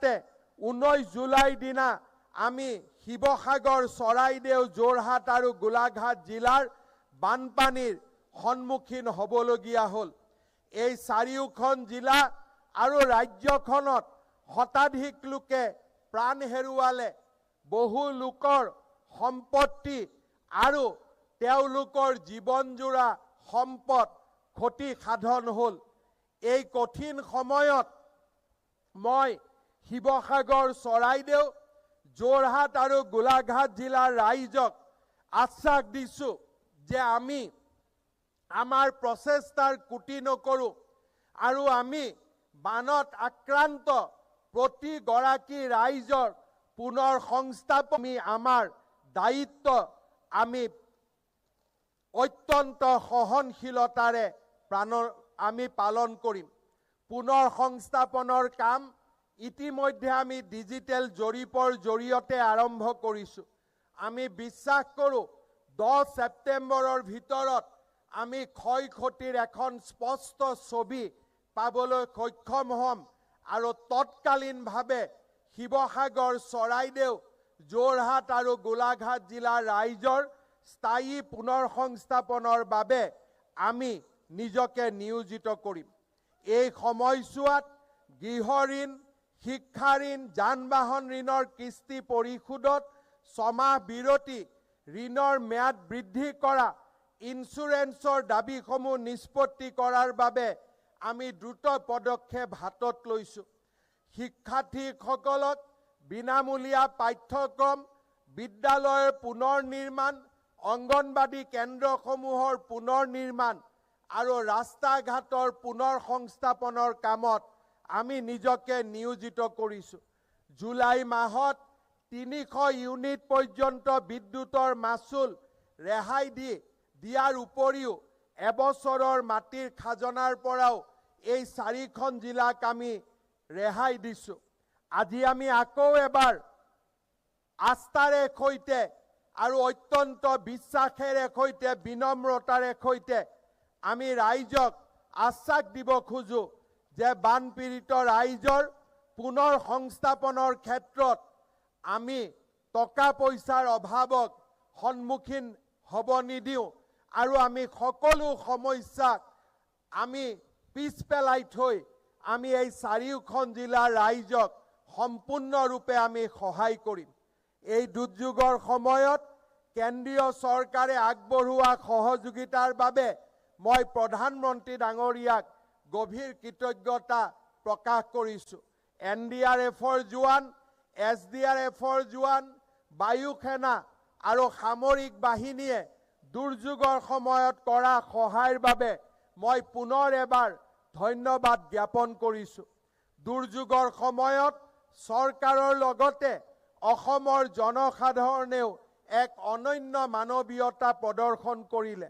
আনহাতে 19 জুলাই দিনা আমি শিৱসাগৰ, চৰাইদেউ, যোৰহাট আৰু গোলাঘাট জিলাৰ বানপানীৰ সন্মুখীন হ'বলগীয়া হ'ল। এই চাৰিওখন জিলা আৰু ৰাজ্যখনত শতাধিক লোকে প্ৰাণ হেৰুৱালে। বহু লোকৰ সম্পত্তি আৰু তেওঁলোকৰ জীৱনজোৰা সম্পদ ক্ষতি সাধন হ'ল। এই কঠিন সময়ত মই শিৱসাগৰ, চৰাইদেউ, যোৰহাট আৰু গোলাঘাট জিলাৰ ৰাইজক আশ্বাস দিছোঁ যে আমি আমাৰ প্ৰচেষ্টাৰ কুটি নকৰোঁ আৰু আমি বানত আক্ৰান্ত প্ৰতিগৰাকী ৰাইজৰ পুনৰ সংস্থাপন আমাৰ দায়িত্ব আমি অত্যন্ত সহনশীলতাৰে আমি পালন কৰিম। পুনৰ সংস্থাপনৰ কাম ইতিমধ্যে আমি ডিজিটেল জৰীপৰ জৰিয়তে আৰম্ভ কৰিছোঁ। আমি বিশ্বাস কৰোঁ 10 ছেপ্টেম্বৰৰ ভিতৰত আমি ক্ষয় ক্ষতিৰ এখন স্পষ্ট ছবি পাবলৈ সক্ষম হ'ম আৰু তৎকালীনভাৱে শিৱসাগৰ, চৰাইদেউ, যোৰহাট আৰু গোলাঘাট জিলাৰ ৰাইজৰ স্থায়ী পুনৰ সংস্থাপনৰ বাবে আমি নিজকে নিয়োজিত কৰিম। এই সময়ছোৱাত গৃহ ঋণ, শিক্ষা ঋণ, যান বাহন ঋণৰ কিস্তি পৰিশোধত 6 মাহ বিৰতি, ঋণৰ ম্যাদ বৃদ্ধি কৰা, ইন্সুৰেন্সৰ দাবীসমূহ নিষ্পত্তি কৰাৰ বাবে আমি দ্ৰুত পদক্ষেপ হাতত লৈছোঁ। শিক্ষাৰ্থীসকলক বিনামূলীয়া পাঠ্যক্ৰম, বিদ্যালয়ৰ পুনৰ নিৰ্মাণ, অংগনবাড়ী কেন্দ্ৰসমূহৰ পুনৰ নিৰ্মাণ আৰু ৰাস্তা ঘাটৰ পুনৰ সংস্থাপনৰ কামত আমি নিজকে নিয়োজিত কৰিছোঁ। জুলাই মাহত 300 ইউনিট পৰ্যন্ত বিদ্যুতৰ মাচুল ৰেহাই দিয়াৰ উপৰিও এবছৰৰ মাটিৰ খাজনাৰ পৰাও এই 4খন জিলাক আমি ৰেহাই দিছোঁ। আজি আমি আকৌ এবাৰ আস্থাৰে সৈতে আৰু অত্যন্ত বিশ্বাসেৰে সৈতে বিনম্ৰতাৰে সৈতে আমি ৰাইজক আশ্বাস দিব খোজোঁ যে বানপীড়িত ৰাইজৰ পুনৰ সংস্থাপনৰ ক্ষেত্ৰত আমি টকা পইচাৰ অভাৱক সন্মুখীন হ'ব নিদিওঁ আৰু আমি সকলো সমস্যাক আমি পিছ পেলাই থৈ আমি এই 4খন জিলাৰ ৰাইজক সম্পূৰ্ণৰূপে আমি সহায় কৰিম। এই দুৰ্যোগৰ সময়ত কেন্দ্ৰীয় চৰকাৰে আগবঢ়োৱা সহযোগিতাৰ বাবে মই প্ৰধানমন্ত্ৰী ডাঙৰীয়াক গভীৰ কৃতজ্ঞতা প্ৰকাশ কৰিছোঁ। NDRFৰ জোৱান, SDRFৰ জোৱান, বায়ু সেনা আৰু সামৰিক বাহিনীয়ে দুৰ্যোগৰ সময়ত কৰা সহায়ৰ বাবে মই পুনৰ এবাৰ ধন্যবাদ জ্ঞাপন কৰিছোঁ। দুৰ্যোগৰ সময়ত চৰকাৰৰ লগতে অসমৰ জনসাধাৰণেও এক অনন্য মানৱীয়তা প্ৰদৰ্শন কৰিলে।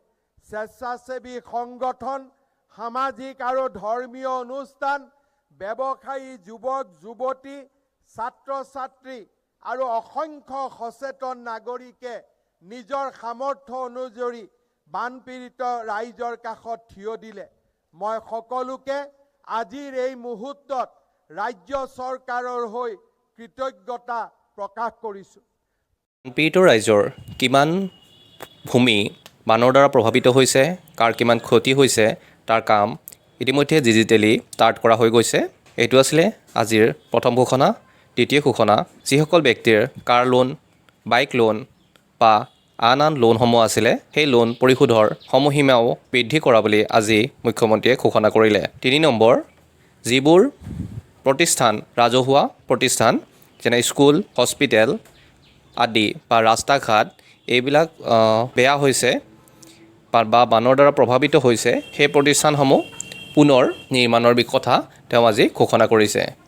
স্বেচ্ছাসেৱী সংগঠন, সামাজিক আৰু ধৰ্মীয় অনুষ্ঠান, ব্যৱসায়ী, যুৱক যুৱতী, ছাত্ৰ ছাত্ৰী আৰু অসংখ্য সচেতন নাগৰিকে নিজৰ সামৰ্থ্য অনুযায়ী বানপীড়িত ৰাইজৰ কাষত থিয় দিলে। মই সকলোকে আজিৰ এই মুহূৰ্তত ৰাজ্য চৰকাৰৰ হৈ কৃতজ্ঞতা প্ৰকাশ কৰিছোঁ। বানপীড়িত ৰাইজৰ কিমান ভূমি বানৰ দ্বাৰা প্ৰভাৱিত হৈছে, কাৰ কিমান ক্ষতি হৈছে তাৰ কাম ইতিমধ্যে ডিজিটেলি ষ্টাৰ্ট কৰা হৈ গৈছে। এইটো আছিলে আজিৰ প্ৰথম ঘোষণা। দ্বিতীয় ঘোষণা, যিসকল ব্যক্তিৰ কাৰ লোন, বাইক লোন বা আন লোনসমূহ আছিলে সেই লোন পৰিশোধৰ সময়সীমাও বৃদ্ধি কৰা বুলি আজি মুখ্যমন্ত্ৰীয়ে ঘোষণা কৰিলে। 3 নম্বৰ, যিবোৰ প্ৰতিষ্ঠান, ৰাজহুৱা প্ৰতিষ্ঠান যেনে স্কুল, হস্পিটেল আদি বা ৰাস্তা ঘাট এইবিলাক বেয়া হৈছে বা বানৰ দ্বাৰা প্ৰভাৱিত হৈছে, সেই প্ৰতিষ্ঠানসমূহ পুনৰ নিৰ্মাণৰ কথা তেওঁ আজি ঘোষণা কৰিছে।